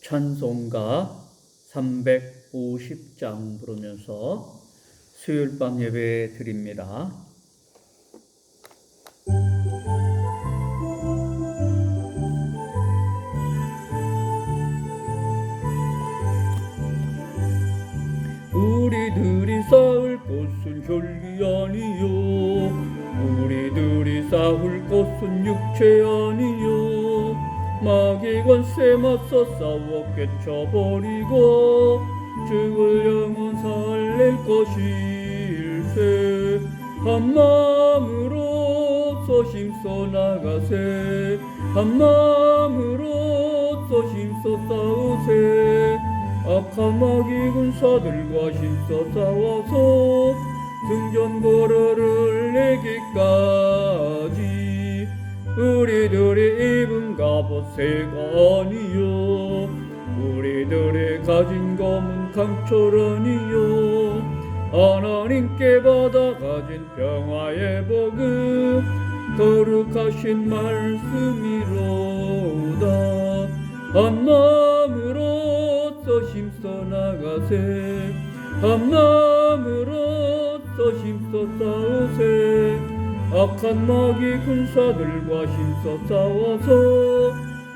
찬송가 350장 부르면서 수요일 밤 예배 드립니다. 우리들이 쌓을 곳은 혈기 아니요, 우리들이 쌓을 곳은 육체 아니요. 마귀 권세 맞서 싸워 깨쳐버리고 죽을 영혼 살릴 것일세. 한 마음으로서 힘써 나가세, 한 마음으로서 힘써 싸우세. 악한 마귀 군사들과 힘써 싸워서 승전거로를 내기까지. 우리들이 입은 갑옷 새가 아니요, 우리들이 가진 검은 강철 아니요. 하나님께 받아가진 평화의 복음 거룩하신 말씀이로다. 한 마음으로서 힘써 나가세, 한 마음으로서 힘써 싸우세. 악한 마귀 군사들과 힘써 싸워서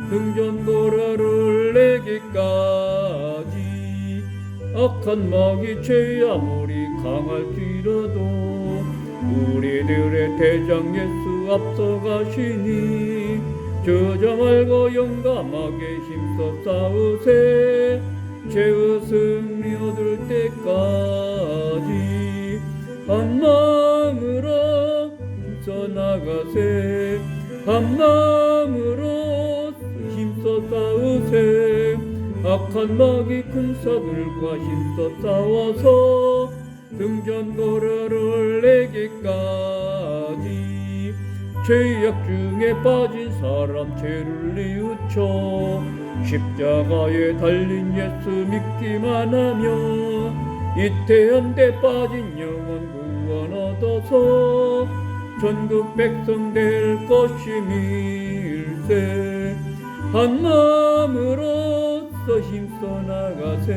승전도래를 내기까지. 악한 마귀 죄 아무리 강할지라도 우리들의 대장 예수 앞서가시니 주저 말고 용감하게 힘써 싸우세. 죄의 승리 얻을 때까지. 한 마음으로 힘써 나가세, 한 마음으로 힘써 싸우세. 악한 마귀 군사들과 힘써 싸워서 승전도래를 내기까지. 죄악 중에 빠진 사람 죄를 뉘우쳐 십자가에 달린 예수 믿기만 하며 이태원대 빠진 영혼 구원 얻어서 전국 백성 될 것임일세. 한 마음으로서 힘써 나가세,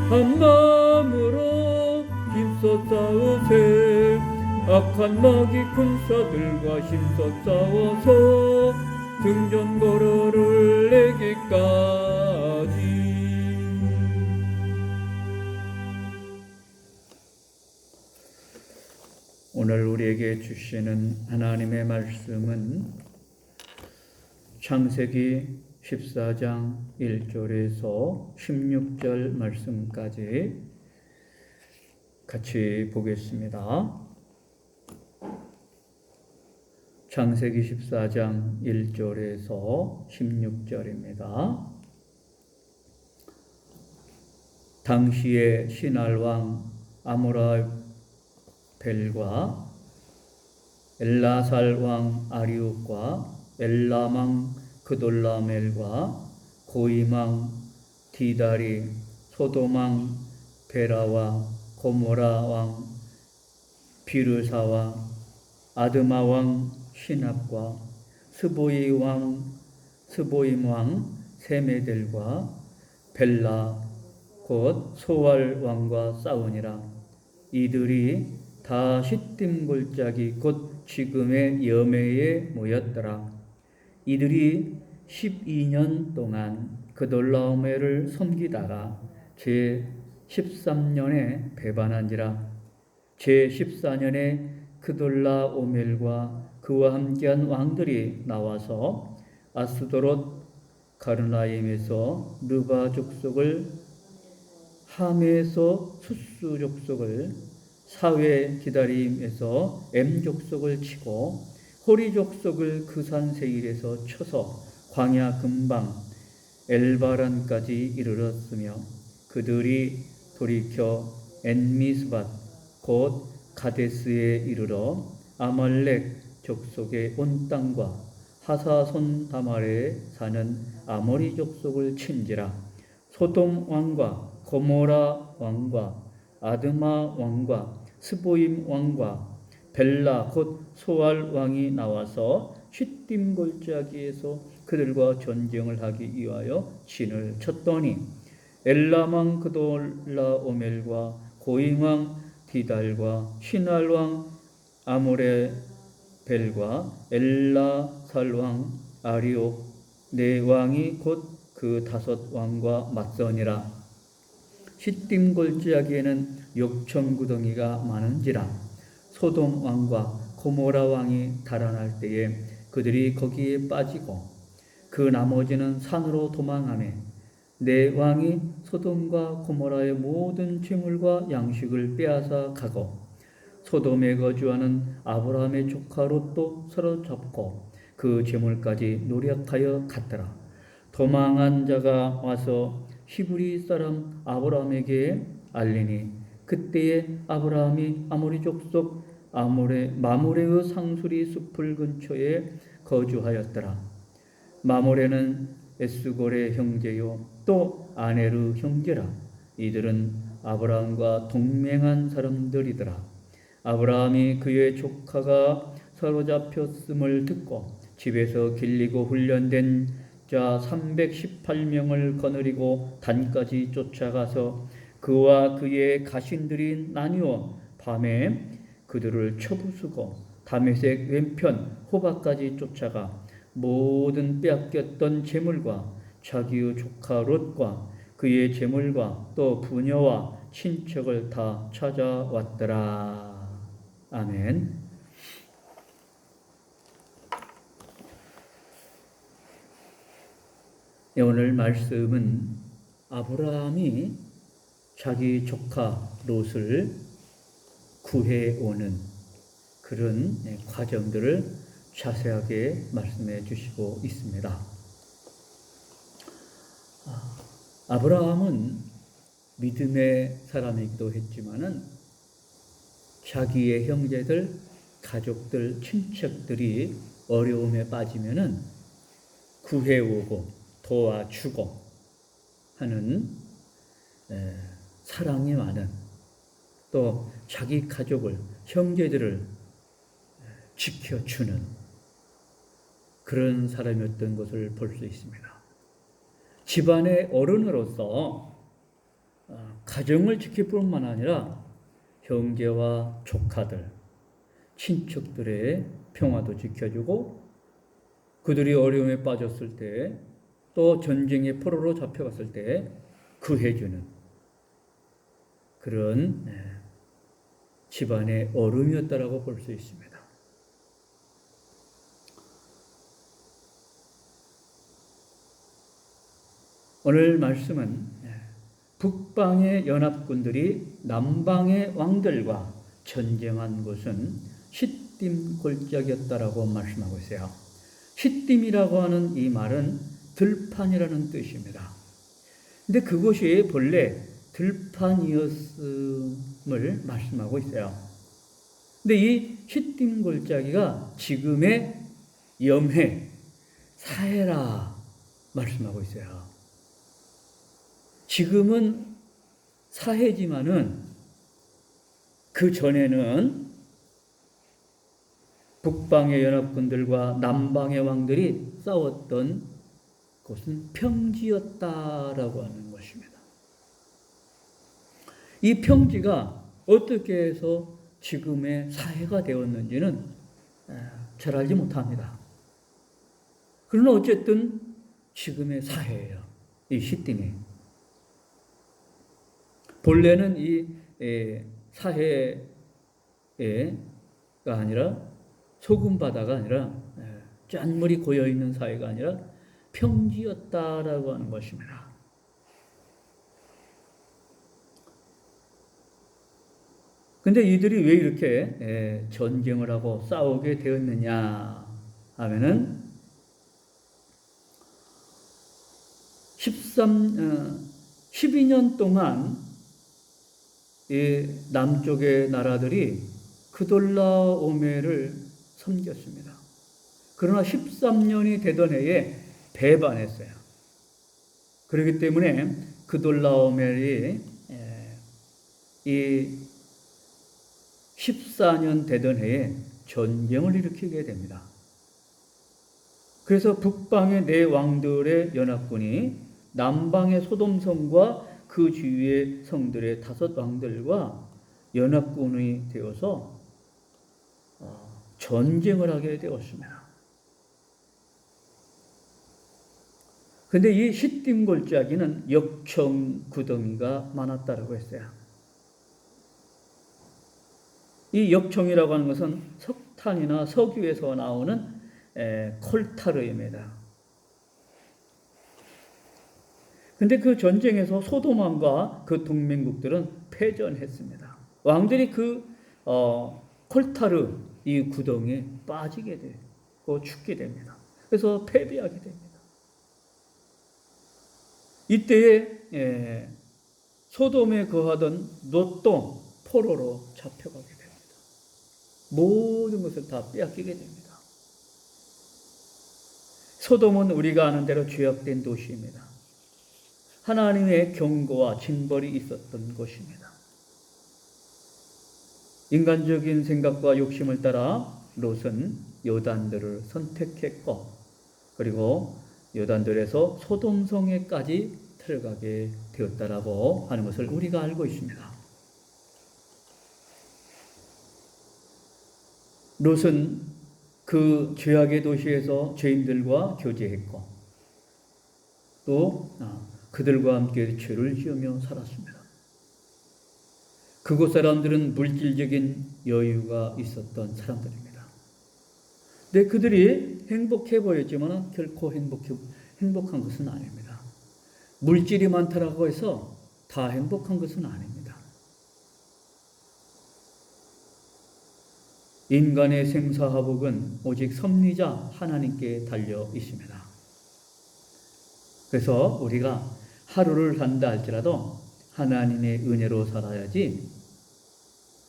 한 마음으로 힘써 싸우세. 악한 마귀 군사들과 힘써 싸워서 승전거로를 내기까지. 오늘 우리에게 주시는 하나님의 말씀은 창세기 14장 1절에서 16절 말씀까지 같이 보겠습니다. 창세기 14장 1절에서 16절입니다. 당시의 시날왕 아므라벨과 엘라살 왕 아리욱과 엘람왕 그돌라멜과 고임왕 디다리, 소돔왕 베라와 고모라 왕 비르사와 아드마 왕 시납과 스보임 왕 세메델과 벨라 곧 소알 왕과 싸우니라. 이들이 다 시딤 골짜기 곧 지금의 여매에 모였더라. 이들이 12년 동안 그돌라오멜을 섬기다가 제 13년에 배반한지라. 제 14년에 그돌라오멜과 그와 함께한 왕들이 나와서 아스도롯 가르나임에서 르바 족속을, 함에서 수스 족속을, 사회 기다림에서 엠 족속을 치고 호리 족속을 그 산 세일에서 쳐서 광야 근방 엘바란까지 이르렀으며 그들이 돌이켜 엔미스밧 곧 가데스에 이르러 아말렉 족속의 온 땅과 하사손 다말에 사는 아모리 족속을 친지라. 소돔 왕과 고모라 왕과 아드마 왕과 스보임 왕과 벨라 곧 소알 왕이 나와서 시딤 골짜기에서 그들과 전쟁을 하기 위하여 진을 쳤더니 엘람왕 그돌라오멜과 고잉왕 디달과 시날왕 아모레벨과 엘라살왕 아리옥 네 왕이 곧 그 5왕과 맞서니라. 시딤 골짜기에는 욕천구덩이가 많은지라. 소돔 왕과 고모라 왕이 달아날 때에 그들이 거기에 빠지고 그 나머지는 산으로 도망하매 네 왕이 소돔과 고모라의 모든 재물과 양식을 빼앗아 가고 소돔에 거주하는 아브라함의 조카 롯도 사로잡고 그 재물까지 노력하여 갔더라. 도망한 자가 와서 히브리 사람 아브라함에게 알리니 그때에 아브라함이 아모리 족속 마모레의 상수리 숲을 근처에 거주하였더라. 마모레는 에스골의 형제요 또 아네르 형제라. 이들은 아브라함과 동맹한 사람들이더라. 아브라함이 그의 조카가 사로잡혔음을 듣고 집에서 길리고 훈련된 자 318명을 거느리고 단까지 쫓아가서 그와 그의 가신들이 나뉘어 밤에 그들을 쳐부수고 다메섹 왼편 호바까지 쫓아가 모든 빼앗겼던 재물과 자기의 조카 롯과 그의 재물과 또 부녀와 친척을 다 찾아왔더라. 아멘. 오늘 말씀은 아브라함이 자기 조카 롯을 구해오는 그런 과정들을 자세하게 말씀해 주시고 있습니다. 아브라함은 믿음의 사람이기도 했지만은 자기의 형제들, 가족들, 친척들이 어려움에 빠지면은 구해오고 도와주고 하는 사랑이 많은, 또 자기 가족을, 형제들을 지켜주는 그런 사람이었던 것을 볼 수 있습니다. 집안의 어른으로서 가정을 지킬 뿐만 아니라 형제와 조카들, 친척들의 평화도 지켜주고 그들이 어려움에 빠졌을 때 또 전쟁의 포로로 잡혀갔을 때 구해주는 그런 집안의 어른이었다라고 볼 수 있습니다. 오늘 말씀은 북방의 연합군들이 남방의 왕들과 전쟁한 곳은 시딤 골짜기였다라고 말씀하고 있어요. 시딤이라고 하는 이 말은 들판이라는 뜻입니다. 근데 그곳이 본래 들판이었음을 말씀하고 있어요. 근데 이 시딤 골짜기가 지금의 염해, 사해라 말씀하고 있어요. 지금은 사해지만은 그 전에는 북방의 연합군들과 남방의 왕들이 싸웠던 곳은 평지였다라고 하는 것입니다. 이 평지가 어떻게 해서 지금의 사해가 되었는지는 잘 알지 못합니다. 그러나 어쨌든 지금의 사해예요. 이 시딤이. 본래는 이 사해가 아니라 소금바다가 아니라 짠물이 고여있는 사해가 아니라 평지였다라고 하는 것입니다. 근데 이들이 왜 이렇게 전쟁을 하고 싸우게 되었느냐 하면은 12년 동안 이 남쪽의 나라들이 그돌라오멜을 섬겼습니다. 그러나 13년이 되던 해에 배반했어요. 그렇기 때문에 그돌라오멜이 이 14년 되던 해에 전쟁을 일으키게 됩니다. 그래서 북방의 네 왕들의 연합군이 남방의 소돔성과 그 주위의 성들의 5 왕들과 연합군이 되어서 전쟁을 하게 되었습니다. 근데 이 시딤 골짜기는 역청 구덩이가 많았다라고 했어요. 이 역청이라고 하는 것은 석탄이나 석유에서 나오는 콜타르입니다. 근데 그 전쟁에서 소돔왕과 그 동맹국들은 패전했습니다. 왕들이 그 콜타르 이 구덩이에 빠지게 되고 죽게 됩니다. 그래서 패배하게 됩니다. 이때에 소돔에 거하던 롯도 포로로 잡혀가게 됩니다. 모든 것을 다 빼앗기게 됩니다. 소돔은 우리가 아는 대로 죄악된 도시입니다. 하나님의 경고와 징벌이 있었던 곳입니다. 인간적인 생각과 욕심을 따라 롯은 요단들을 선택했고, 그리고 요단들에서 소돔성에까지 들어가게 되었다라고 하는 것을 우리가 알고 있습니다. 롯은 그 죄악의 도시에서 죄인들과 교제했고, 또 그들과 함께 죄를 지으며 살았습니다. 그곳 사람들은 물질적인 여유가 있었던 사람들입니다. 근데 그들이 행복해 보였지만 결코 행복한 것은 아닙니다. 물질이 많다라고 해서 다 행복한 것은 아닙니다. 인간의 생사화복은 오직 섭리자 하나님께 달려 있습니다. 그래서 우리가 하루를 산다 할지라도 하나님의 은혜로 살아야지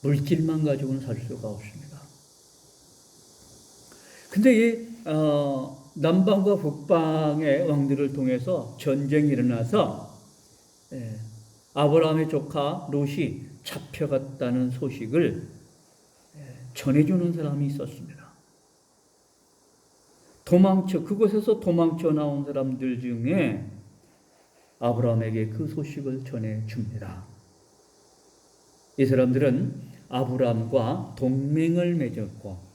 물질만 가지고는 살 수가 없습니다. 근데 이 남방과 북방의 왕들을 통해서 전쟁이 일어나서 아브라함의 조카 롯이 잡혀갔다는 소식을 전해주는 사람이 있었습니다. 그곳에서 도망쳐 나온 사람들 중에 아브라함에게 그 소식을 전해줍니다. 이 사람들은 아브라함과 동맹을 맺었고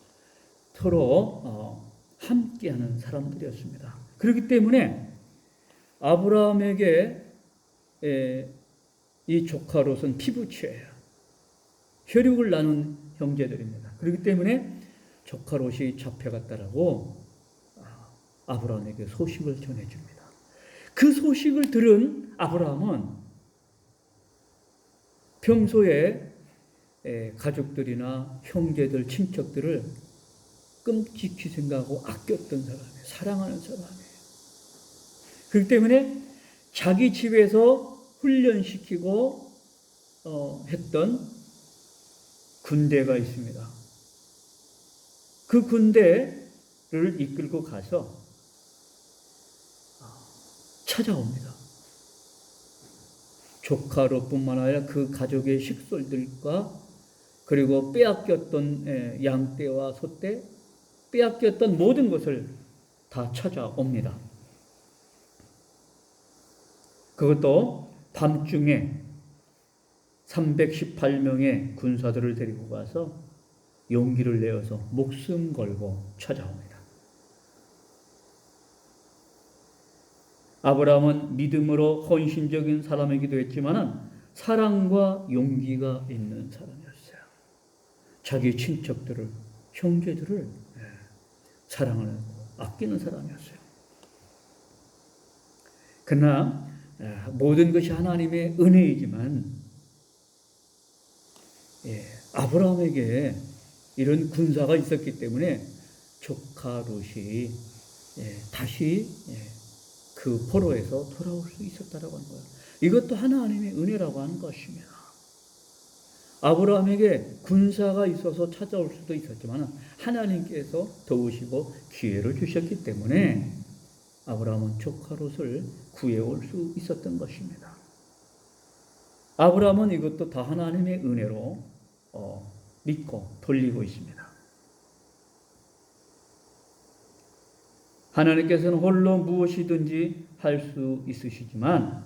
서로 함께하는 사람들이었습니다. 그렇기 때문에 아브라함에게 이 조카 롯은 피부치예요. 혈육을 나눈 형제들입니다. 그렇기 때문에 조카 롯이 잡혀갔다라고 아브라함에게 소식을 전해줍니다. 그 소식을 들은 아브라함은 평소에 가족들이나 형제들, 친척들을 끔찍히 생각하고 아꼈던 사람이에요. 사랑하는 사람이에요. 그렇기 때문에 자기 집에서 훈련시키고 했던 군대가 있습니다. 그 군대를 이끌고 가서 찾아옵니다. 조카 롯뿐만 아니라 그 가족의 식솔들과 그리고 빼앗겼던 양떼와 소떼, 빼앗겼던 모든 것을 다 찾아옵니다. 그것도 밤중에 318명의 군사들을 데리고 가서 용기를 내어서 목숨 걸고 찾아옵니다. 아브라함은 믿음으로 헌신적인 사람이기도 했지만 사랑과 용기가 있는 사람이었어요. 자기 친척들을, 형제들을 사랑하는, 아끼는 사람이었어요. 그러나 모든 것이 하나님의 은혜이지만 아브라함에게 이런 군사가 있었기 때문에 조카 롯이 다시 그 포로에서 돌아올 수 있었다라고 하는 거예요. 이것도 하나님의 은혜라고 하는 것입니다. 아브라함에게 군사가 있어서 찾아올 수도 있었지만 하나님께서 도우시고 기회를 주셨기 때문에 아브라함은 조카 롯을 구해올 수 있었던 것입니다. 아브라함은 이것도 다 하나님의 은혜로 믿고 돌리고 있습니다. 하나님께서는 홀로 무엇이든지 할 수 있으시지만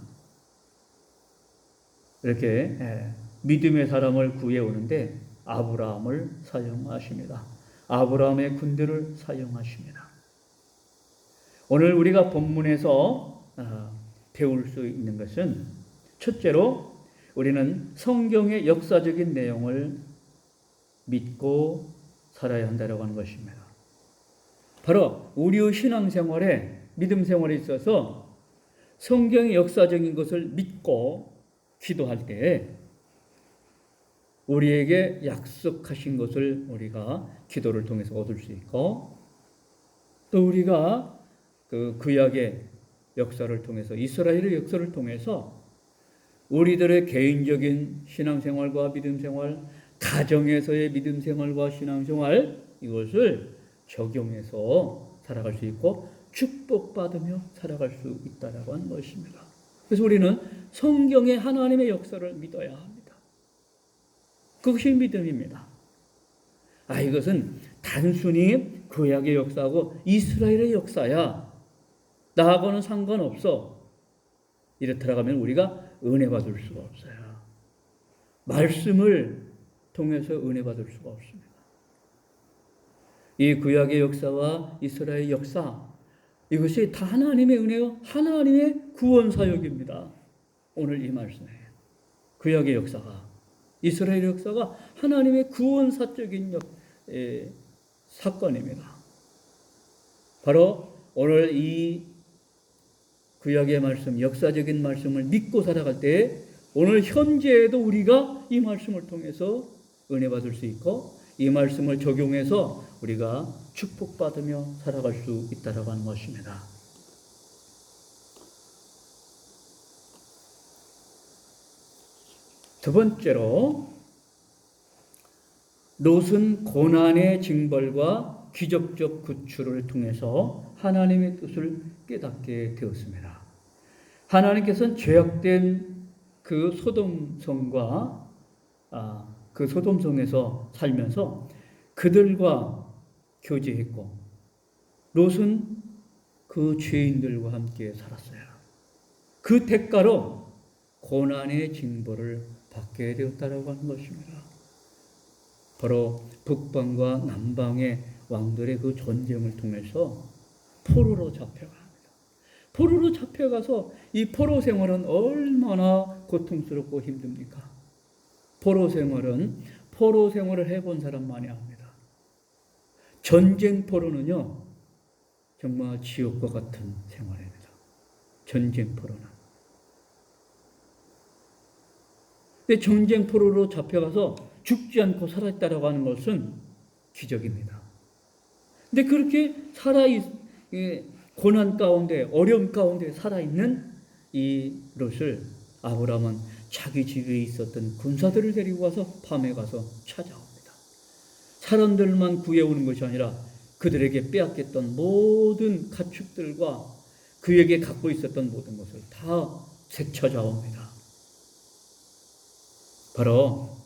이렇게 믿음의 사람을 구해오는데 아브라함을 사용하십니다. 아브라함의 군대를 사용하십니다. 오늘 우리가 본문에서 배울 수 있는 것은 첫째로 우리는 성경의 역사적인 내용을 믿고 살아야 한다고 하는 것입니다. 바로 우리의 신앙생활에 믿음 생활에 있어서 성경의 역사적인 것을 믿고 기도할 때 우리에게 약속하신 것을 우리가 기도를 통해서 얻을 수 있고 또 우리가 그 구약의 역사를 통해서 이스라엘의 역사를 통해서 우리들의 개인적인 신앙생활과 믿음생활, 가정에서의 믿음생활과 신앙생활 이것을 적용해서 살아갈 수 있고 축복받으며 살아갈 수 있다라고 하는 것입니다. 그래서 우리는 성경의 하나님의 역사를 믿어야 합니다. 그것이 믿음입니다. 이것은 단순히 구약의 역사하고 이스라엘의 역사야. 나하고는 상관없어. 이렇다고 하면 우리가 은혜 받을 수가 없어요. 말씀을 통해서 은혜 받을 수가 없습니다. 이 구약의 역사와 이스라엘의 역사 이것이 다 하나님의 은혜요 하나님의 구원 사역입니다. 오늘 이 말씀에 구약의 역사가 이스라엘의 역사가 하나님의 구원사적인 사건입니다. 바로 오늘 이 구약의 말씀, 역사적인 말씀을 믿고 살아갈 때 오늘 현재에도 우리가 이 말씀을 통해서 은혜 받을 수 있고 이 말씀을 적용해서 우리가 축복받으며 살아갈 수 있다라고 하는 것입니다. 두 번째로 롯은 고난의 징벌과 기적적 구출을 통해서 하나님의 뜻을 깨닫게 되었습니다. 하나님께서는 죄악된 그 소돔성과 그 소돔성에서 살면서 그들과 교제했고 롯은 그 죄인들과 함께 살았어요. 그 대가로 고난의 징벌을 받게 되었다라고 하는 것입니다. 바로 북방과 남방의 왕들의 그 전쟁을 통해서 포로로 잡혀갑니다. 포로로 잡혀가서 이 포로 생활은 얼마나 고통스럽고 힘듭니까? 포로 생활을 해본 사람만이 압니다. 전쟁 포로는요, 정말 지옥과 같은 생활입니다. 전쟁 포로는. 근데 전쟁 포로로 잡혀가서 죽지 않고 살아있다라고 하는 것은 기적입니다. 근데 그렇게 고난 가운데, 어려움 가운데 살아있는 이 롯을 아브라함은 자기 집에 있었던 군사들을 데리고 가서 밤에 가서 찾아옵니다. 사람들만 구해오는 것이 아니라 그들에게 빼앗겼던 모든 가축들과 그에게 갖고 있었던 모든 것을 다 되찾아옵니다. 바로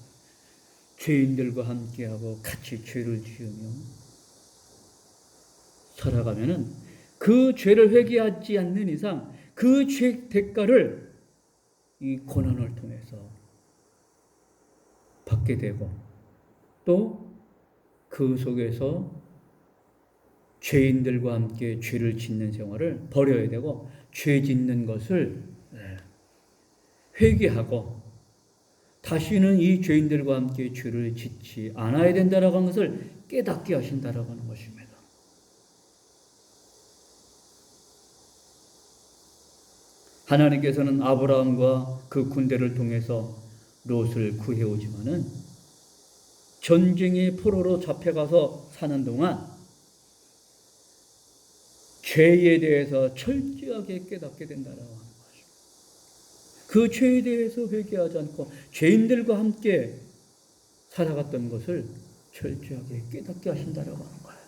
죄인들과 함께하고 같이 죄를 지으며 살아가면은 그 죄를 회개하지 않는 이상 그 죄 대가를 이 고난을 통해서 받게 되고 또 그 속에서 죄인들과 함께 죄를 짓는 생활을 버려야 되고 죄 짓는 것을 회개하고 다시는 이 죄인들과 함께 죄를 짓지 않아야 된다라고 하는 것을 깨닫게 하신다라고 하는 것입니다. 하나님께서는 아브라함과 그 군대를 통해서 롯을 구해오지만은 전쟁의 포로로 잡혀가서 사는 동안 죄에 대해서 철저하게 깨닫게 된다라고 하는 것입니다. 그 죄에 대해서 회개하지 않고 죄인들과 함께 살아갔던 것을 철저하게 깨닫게 하신다라고 하는 거예요.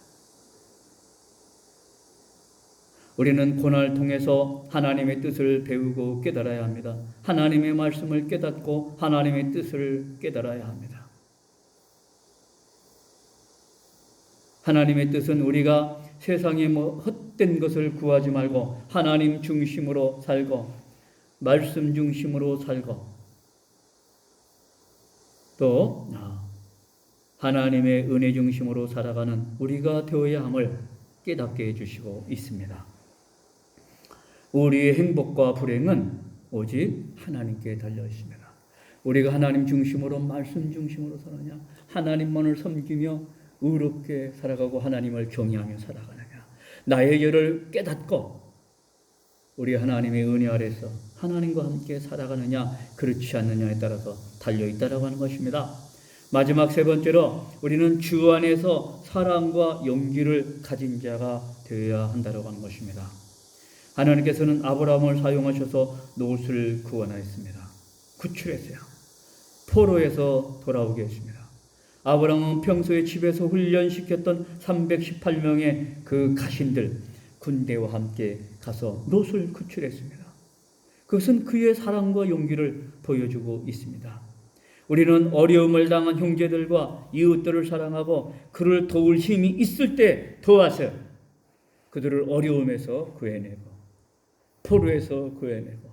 우리는 고난을 통해서 하나님의 뜻을 배우고 깨달아야 합니다. 하나님의 말씀을 깨닫고 하나님의 뜻을 깨달아야 합니다. 하나님의 뜻은 우리가 세상의 헛된 것을 구하지 말고 하나님 중심으로 살고 말씀 중심으로 살고 또 하나님의 은혜 중심으로 살아가는 우리가 되어야 함을 깨닫게 해주시고 있습니다. 우리의 행복과 불행은 오직 하나님께 달려 있습니다. 우리가 하나님 중심으로 말씀 중심으로 살느냐, 하나님만을 섬기며 의롭게 살아가고 하나님을 경외하며 살아가느냐, 나의 죄를 깨닫고 우리 하나님의 은혜 아래서 하나님과 함께 살아가느냐 그렇지 않느냐에 따라서 달려있다라고 하는 것입니다. 마지막 세 번째로 우리는 주 안에서 사랑과 용기를 가진 자가 되어야 한다고 하는 것입니다. 하나님께서는 아브라함을 사용하셔서 롯을 구원하였습니다. 구출했어요. 포로에서 돌아오게 했습니다. 아브라함은 평소에 집에서 훈련시켰던 318명의 그 가신들 군대와 함께 가서 롯을 구출했습니다. 그것은 그의 사랑과 용기를 보여주고 있습니다. 우리는 어려움을 당한 형제들과 이웃들을 사랑하고 그를 도울 힘이 있을 때 도와서 그들을 어려움에서 구해내고 포로에서 구해내고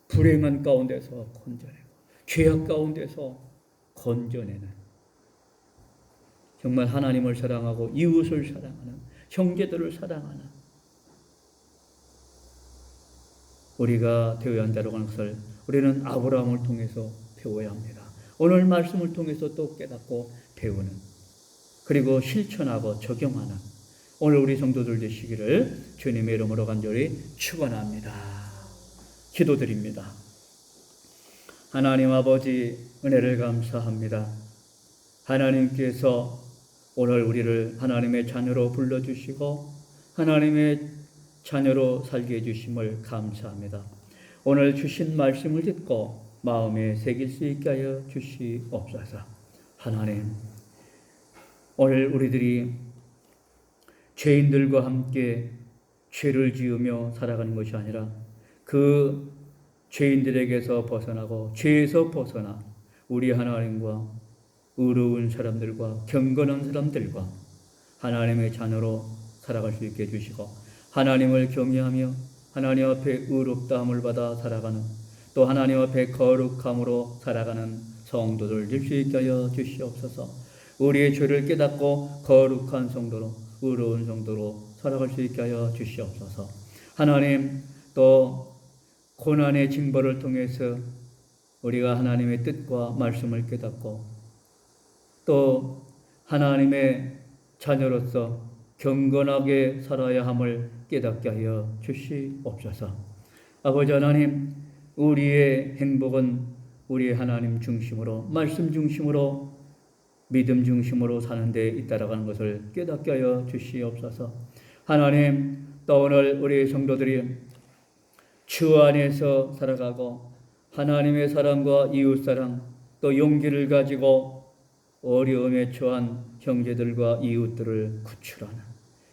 불행한 가운데서 건져내고 죄악 가운데서 건져내는 정말 하나님을 사랑하고 이웃을 사랑하는 형제들을 사랑하는 우리가 되어야 한다고 하는 것을 우리는 아브라함을 통해서 배워야 합니다. 오늘 말씀을 통해서 또 깨닫고 배우는 그리고 실천하고 적용하는 오늘 우리 성도들 되시기를 주님의 이름으로 간절히 축원합니다. 기도드립니다. 하나님 아버지 은혜를 감사합니다. 하나님께서 오늘 우리를 하나님의 자녀로 불러주시고 하나님의 자녀로 살게 해주심을 감사합니다. 오늘 주신 말씀을 듣고 마음에 새길 수 있게 하여 주시옵소서. 하나님, 오늘 우리들이 죄인들과 함께 죄를 지으며 살아가는 것이 아니라 그 죄인들에게서 벗어나고 죄에서 벗어나 우리 하나님과 의로운 사람들과 경건한 사람들과 하나님의 자녀로 살아갈 수 있게 해주시고 하나님을 경외하며 하나님 앞에 의롭다함을 받아 살아가는 또 하나님 앞에 거룩함으로 살아가는 성도들 될 수 있게 하여 주시옵소서. 우리의 죄를 깨닫고 거룩한 성도로 의로운 성도로 살아갈 수 있게 하여 주시옵소서. 하나님 또 고난의 징벌을 통해서 우리가 하나님의 뜻과 말씀을 깨닫고 또 하나님의 자녀로서 경건하게 살아야 함을 깨닫게 하여 주시옵소서. 아버지 하나님, 우리의 행복은 우리 하나님 중심으로 말씀 중심으로 믿음 중심으로 사는 데 있다라고 하는 것을 깨닫게 하여 주시옵소서. 하나님, 또 오늘 우리 성도들이 주 안에서 살아가고 하나님의 사랑과 이웃사랑 또 용기를 가지고 어려움에 처한 형제들과 이웃들을 구출하는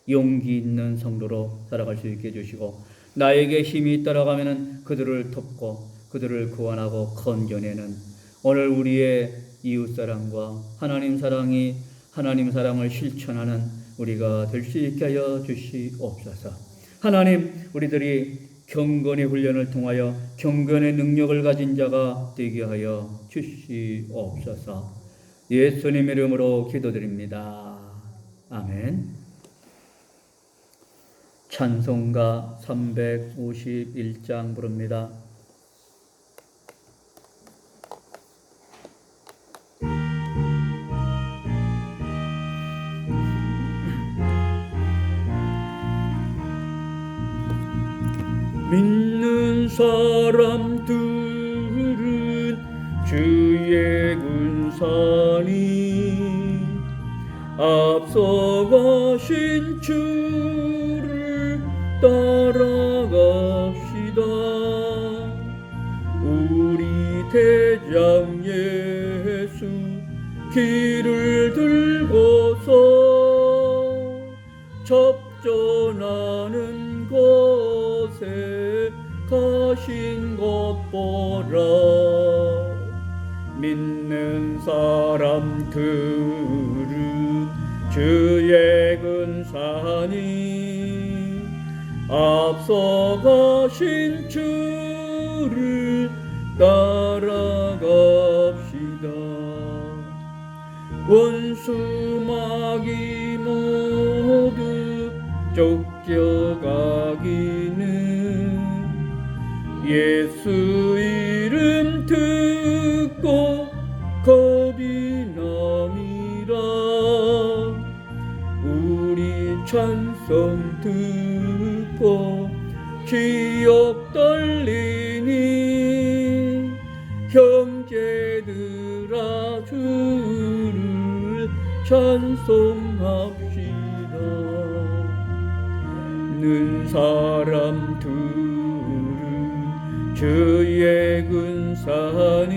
용기 있는 성도로 살아갈 수 있게 해주시고 나에게 힘이 있다라고 하면 그들을 돕고 그들을 구원하고 건져내는 오늘 우리의 이웃사랑과 하나님 사랑을 실천하는 우리가 될 수 있게 하여 주시옵소서. 하나님, 우리들이 경건의 훈련을 통하여 경건의 능력을 가진 자가 되게 하여 주시옵소서. 예수님 이름으로 기도드립니다. 아멘. 찬송가 351장 부릅니다. 믿는 사람들은 주의 군사니 앞서가신 주를 따라갑시다. 우리 대장 예수 길을 들고서 접전하는 곳에 가신 것 보라. 믿는 사람들은 주의 근사니 앞서가신 주를 따라갑시다. 원수 마귀 모두 쫓겨가기는 예수 이름 듣고 겁이 남이라. 우리 찬송 듣고 지옥 떨리니 형제들아 주를 찬송합시다. 는 사람들은 주의 근사니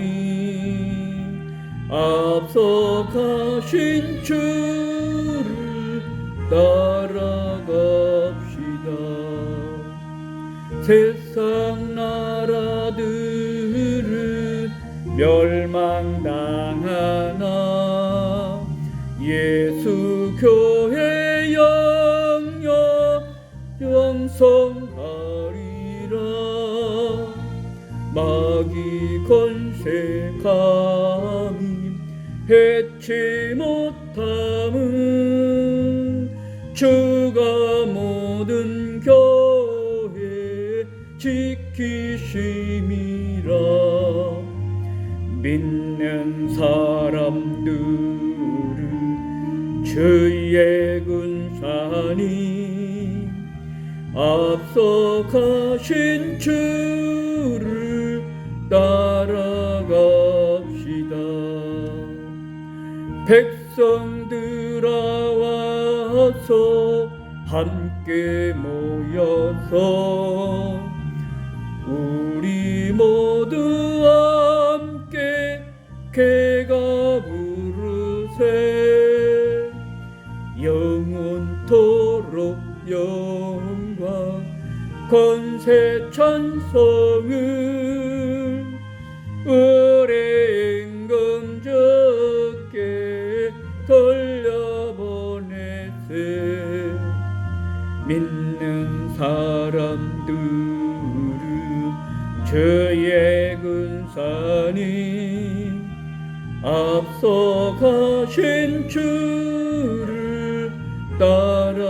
앞서가신 주를 따라갑시다. 세상 나라들은 멸망당하나 예수 교회 영영 영성하리라. 마귀 권세 감히 해치 못함은 주가 모든 교회 지키심이라. 믿는 사람들은 주의 근사니 앞서가신 주를 따라갑시다. 백성들아 와서 함께 모여서 우리 모두 함께 개가 부르세. 영원토록 영광 권세 찬송을 의뢰 임금주께 돌려보내세. 믿는 사람들은 주의 근사니 앞서가신 주를 따라갑시다.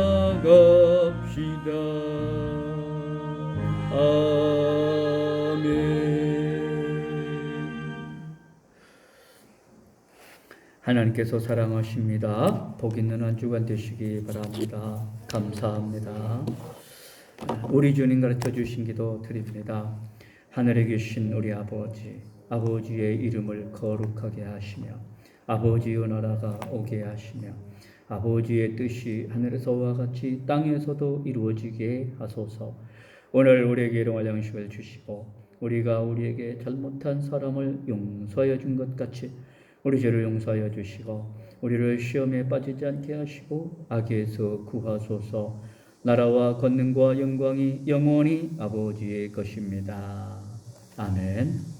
하나님께서 사랑하십니다. 복 있는 한 주간 되시기 바랍니다. 감사합니다. 우리 주님 가르쳐 주신 기도 드립니다. 하늘에 계신 우리 아버지, 아버지의 이름을 거룩하게 하시며 아버지의 나라가 오게 하시며 아버지의 뜻이 하늘에서와 같이 땅에서도 이루어지게 하소서. 오늘 우리에게 일용할 양식을 주시고 우리가 우리에게 잘못한 사람을 용서하여 준 것 같이 우리 죄를 용서하여 주시고 우리를 시험에 빠지지 않게 하시고 악에서 구하소서. 나라와 권능과 영광이 영원히 아버지의 것입니다. 아멘.